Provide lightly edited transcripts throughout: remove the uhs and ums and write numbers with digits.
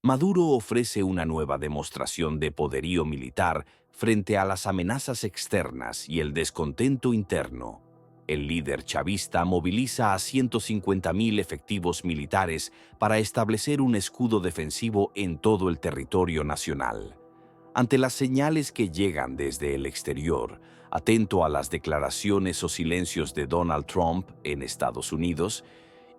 Maduro ofrece una nueva demostración de poderío militar frente a las amenazas externas y el descontento interno. El líder chavista moviliza a 150.000 efectivos militares para establecer un escudo defensivo en todo el territorio nacional. Ante las señales que llegan desde el exterior, atento a las declaraciones o silencios de Donald Trump en Estados Unidos,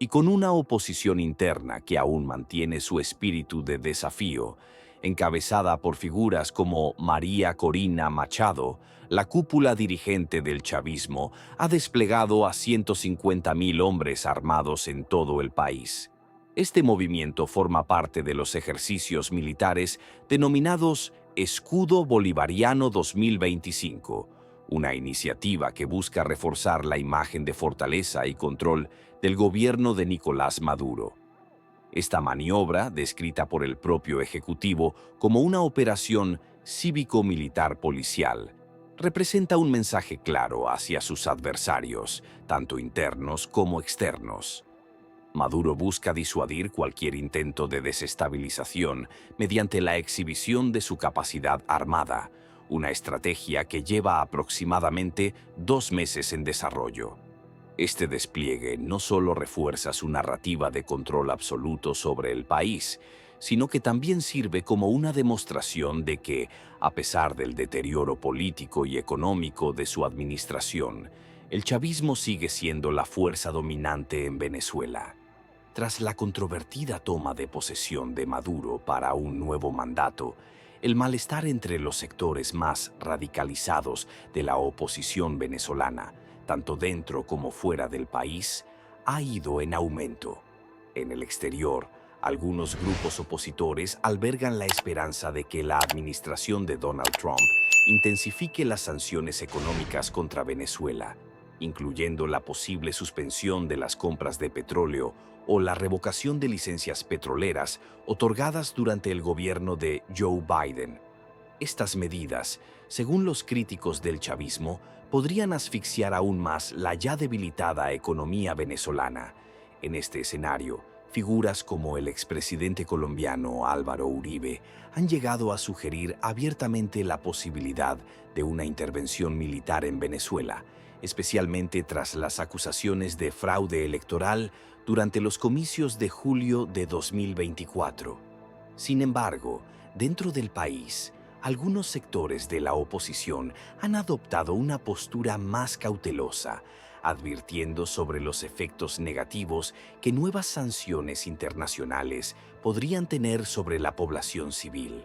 y con una oposición interna que aún mantiene su espíritu de desafío, encabezada por figuras como María Corina Machado, la cúpula dirigente del chavismo ha desplegado a 150.000 hombres armados en todo el país. Este movimiento forma parte de los ejercicios militares denominados Escudo Bolivariano 2025, una iniciativa que busca reforzar la imagen de fortaleza y control del gobierno de Nicolás Maduro. Esta maniobra, descrita por el propio Ejecutivo como una operación cívico-militar policial, representa un mensaje claro hacia sus adversarios, tanto internos como externos. Maduro busca disuadir cualquier intento de desestabilización mediante la exhibición de su capacidad armada, una estrategia que lleva aproximadamente 2 meses en desarrollo. Este despliegue no solo refuerza su narrativa de control absoluto sobre el país, sino que también sirve como una demostración de que, a pesar del deterioro político y económico de su administración, el chavismo sigue siendo la fuerza dominante en Venezuela. Tras la controvertida toma de posesión de Maduro para un nuevo mandato, el malestar entre los sectores más radicalizados de la oposición venezolana, tanto dentro como fuera del país, ha ido en aumento. En el exterior, algunos grupos opositores albergan la esperanza de que la administración de Donald Trump intensifique las sanciones económicas contra Venezuela, incluyendo la posible suspensión de las compras de petróleo o la revocación de licencias petroleras otorgadas durante el gobierno de Joe Biden. Estas medidas, según los críticos del chavismo, podrían asfixiar aún más la ya debilitada economía venezolana. En este escenario, figuras como el expresidente colombiano Álvaro Uribe han llegado a sugerir abiertamente la posibilidad de una intervención militar en Venezuela, especialmente tras las acusaciones de fraude electoral durante los comicios de julio de 2024. Sin embargo, dentro del país, algunos sectores de la oposición han adoptado una postura más cautelosa, advirtiendo sobre los efectos negativos que nuevas sanciones internacionales podrían tener sobre la población civil.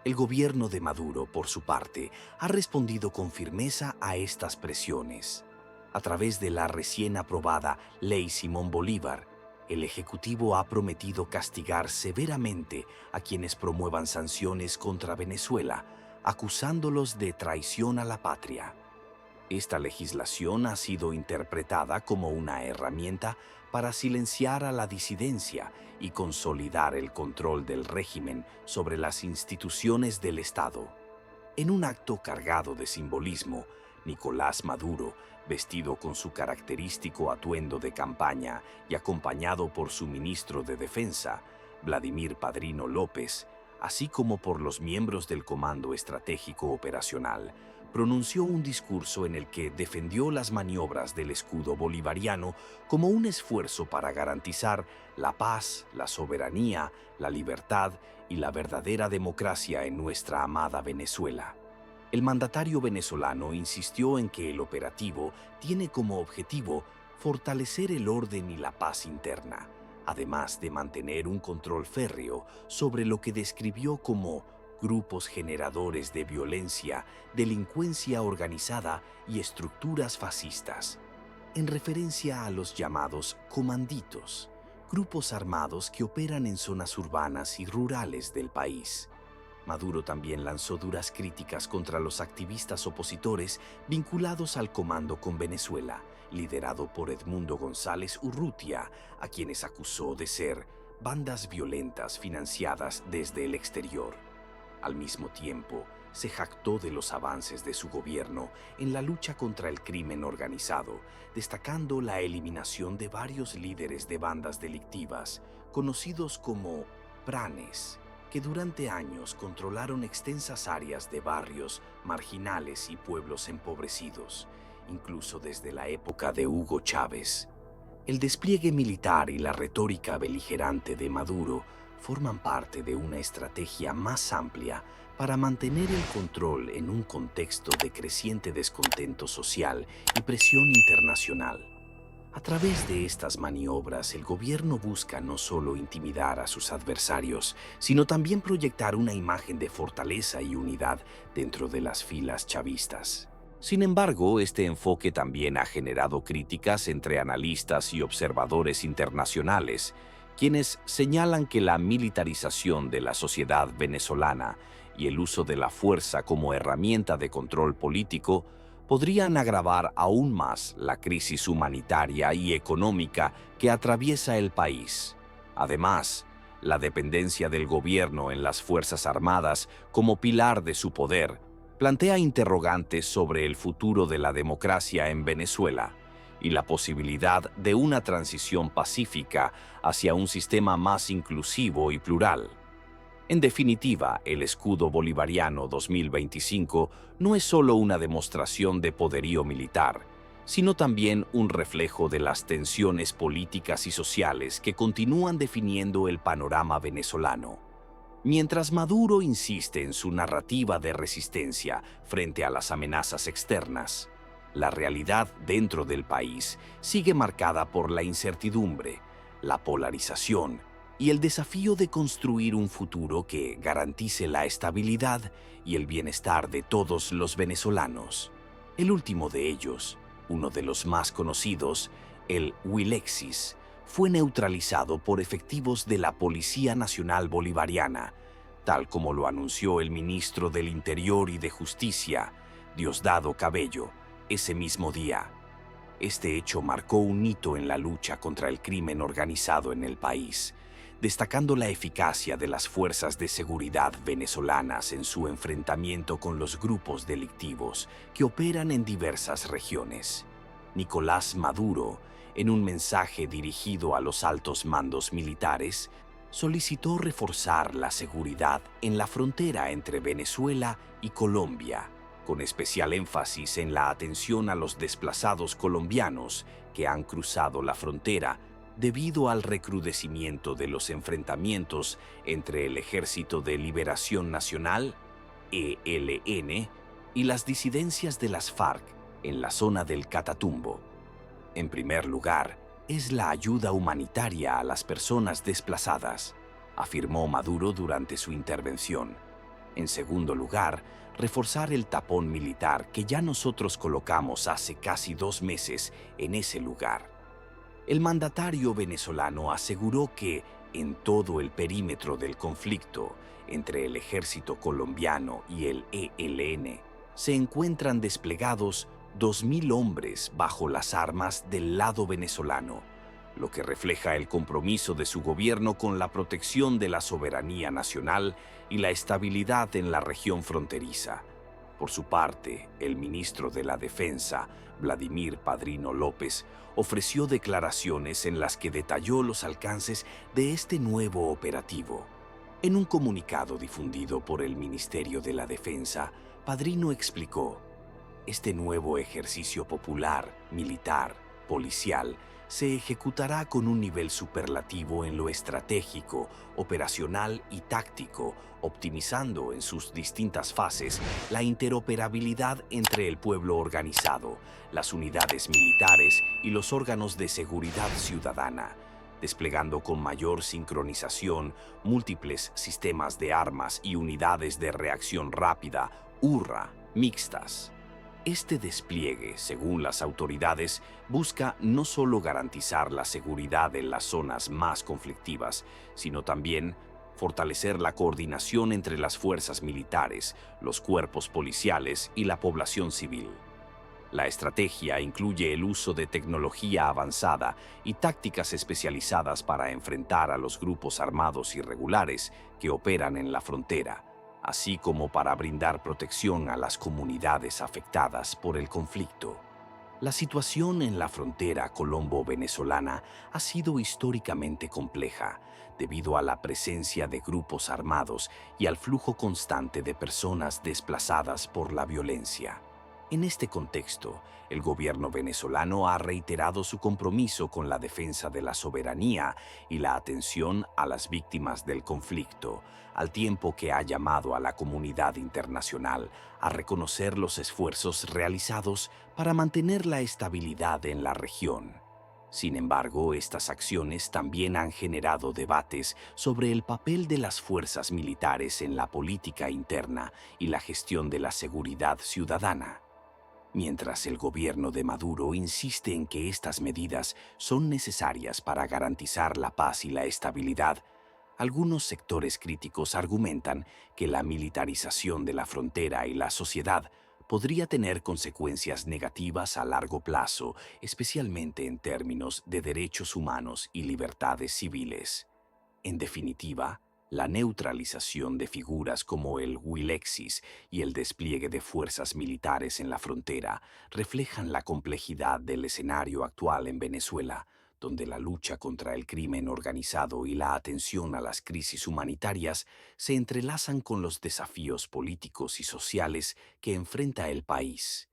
El gobierno de Maduro, por su parte, ha respondido con firmeza a estas presiones. A través de la recién aprobada Ley Simón Bolívar, el Ejecutivo ha prometido castigar severamente a quienes promuevan sanciones contra Venezuela, acusándolos de traición a la patria. Esta legislación ha sido interpretada como una herramienta para silenciar a la disidencia y consolidar el control del régimen sobre las instituciones del Estado. En un acto cargado de simbolismo, Nicolás Maduro, vestido con su característico atuendo de campaña y acompañado por su ministro de Defensa, Vladimir Padrino López, así como por los miembros del Comando Estratégico Operacional, pronunció un discurso en el que defendió las maniobras del escudo bolivariano como un esfuerzo para garantizar la paz, la soberanía, la libertad y la verdadera democracia en nuestra amada Venezuela. El mandatario venezolano insistió en que el operativo tiene como objetivo fortalecer el orden y la paz interna, además de mantener un control férreo sobre lo que describió como grupos generadores de violencia, delincuencia organizada y estructuras fascistas, en referencia a los llamados comanditos, grupos armados que operan en zonas urbanas y rurales del país. Maduro también lanzó duras críticas contra los activistas opositores vinculados al Comando con Venezuela, liderado por Edmundo González Urrutia, a quienes acusó de ser bandas violentas financiadas desde el exterior. Al mismo tiempo, se jactó de los avances de su gobierno en la lucha contra el crimen organizado, destacando la eliminación de varios líderes de bandas delictivas, conocidos como pranes, que durante años controlaron extensas áreas de barrios marginales y pueblos empobrecidos, incluso desde la época de Hugo Chávez. El despliegue militar y la retórica beligerante de Maduro forman parte de una estrategia más amplia para mantener el control en un contexto de creciente descontento social y presión internacional. A través de estas maniobras, el gobierno busca no solo intimidar a sus adversarios, sino también proyectar una imagen de fortaleza y unidad dentro de las filas chavistas. Sin embargo, este enfoque también ha generado críticas entre analistas y observadores internacionales, quienes señalan que la militarización de la sociedad venezolana y el uso de la fuerza como herramienta de control político podrían agravar aún más la crisis humanitaria y económica que atraviesa el país. Además, la dependencia del gobierno en las Fuerzas Armadas como pilar de su poder plantea interrogantes sobre el futuro de la democracia en Venezuela y la posibilidad de una transición pacífica hacia un sistema más inclusivo y plural. En definitiva, el escudo bolivariano 2025 no es solo una demostración de poderío militar, sino también un reflejo de las tensiones políticas y sociales que continúan definiendo el panorama venezolano. Mientras Maduro insiste en su narrativa de resistencia frente a las amenazas externas, la realidad dentro del país sigue marcada por la incertidumbre, la polarización y el desafío de construir un futuro que garantice la estabilidad y el bienestar de todos los venezolanos. El último de ellos, uno de los más conocidos, el Huilexis, fue neutralizado por efectivos de la Policía Nacional Bolivariana, tal como lo anunció el ministro del Interior y de Justicia, Diosdado Cabello, ese mismo día. Este hecho marcó un hito en la lucha contra el crimen organizado en el país, destacando la eficacia de las fuerzas de seguridad venezolanas en su enfrentamiento con los grupos delictivos que operan en diversas regiones. Nicolás Maduro, en un mensaje dirigido a los altos mandos militares, solicitó reforzar la seguridad en la frontera entre Venezuela y Colombia, con especial énfasis en la atención a los desplazados colombianos que han cruzado la frontera debido al recrudecimiento de los enfrentamientos entre el Ejército de Liberación Nacional, ELN, y las disidencias de las FARC en la zona del Catatumbo. En primer lugar, es la ayuda humanitaria a las personas desplazadas, afirmó Maduro durante su intervención. En segundo lugar, reforzar el tapón militar que ya nosotros colocamos hace casi 2 meses en ese lugar. El mandatario venezolano aseguró que, en todo el perímetro del conflicto entre el ejército colombiano y el ELN, se encuentran desplegados 2.000 hombres bajo las armas del lado venezolano, lo que refleja el compromiso de su gobierno con la protección de la soberanía nacional y la estabilidad en la región fronteriza. Por su parte, el ministro de la Defensa, Vladimir Padrino López, ofreció declaraciones en las que detalló los alcances de este nuevo operativo. En un comunicado difundido por el Ministerio de la Defensa, Padrino explicó: este nuevo ejercicio popular, militar, policial, se ejecutará con un nivel superlativo en lo estratégico, operacional y táctico, optimizando en sus distintas fases la interoperabilidad entre el pueblo organizado, las unidades militares y los órganos de seguridad ciudadana, desplegando con mayor sincronización múltiples sistemas de armas y unidades de reacción rápida, URRA, mixtas. Este despliegue, según las autoridades, busca no solo garantizar la seguridad en las zonas más conflictivas, sino también fortalecer la coordinación entre las fuerzas militares, los cuerpos policiales y la población civil. La estrategia incluye el uso de tecnología avanzada y tácticas especializadas para enfrentar a los grupos armados irregulares que operan en la frontera, así como para brindar protección a las comunidades afectadas por el conflicto. La situación en la frontera colombo-venezolana ha sido históricamente compleja debido a la presencia de grupos armados y al flujo constante de personas desplazadas por la violencia. En este contexto, el gobierno venezolano ha reiterado su compromiso con la defensa de la soberanía y la atención a las víctimas del conflicto, al tiempo que ha llamado a la comunidad internacional a reconocer los esfuerzos realizados para mantener la estabilidad en la región. Sin embargo, estas acciones también han generado debates sobre el papel de las fuerzas militares en la política interna y la gestión de la seguridad ciudadana. Mientras el gobierno de Maduro insiste en que estas medidas son necesarias para garantizar la paz y la estabilidad, algunos sectores críticos argumentan que la militarización de la frontera y la sociedad podría tener consecuencias negativas a largo plazo, especialmente en términos de derechos humanos y libertades civiles. En definitiva, la neutralización de figuras como el Huilexis y el despliegue de fuerzas militares en la frontera reflejan la complejidad del escenario actual en Venezuela, donde la lucha contra el crimen organizado y la atención a las crisis humanitarias se entrelazan con los desafíos políticos y sociales que enfrenta el país.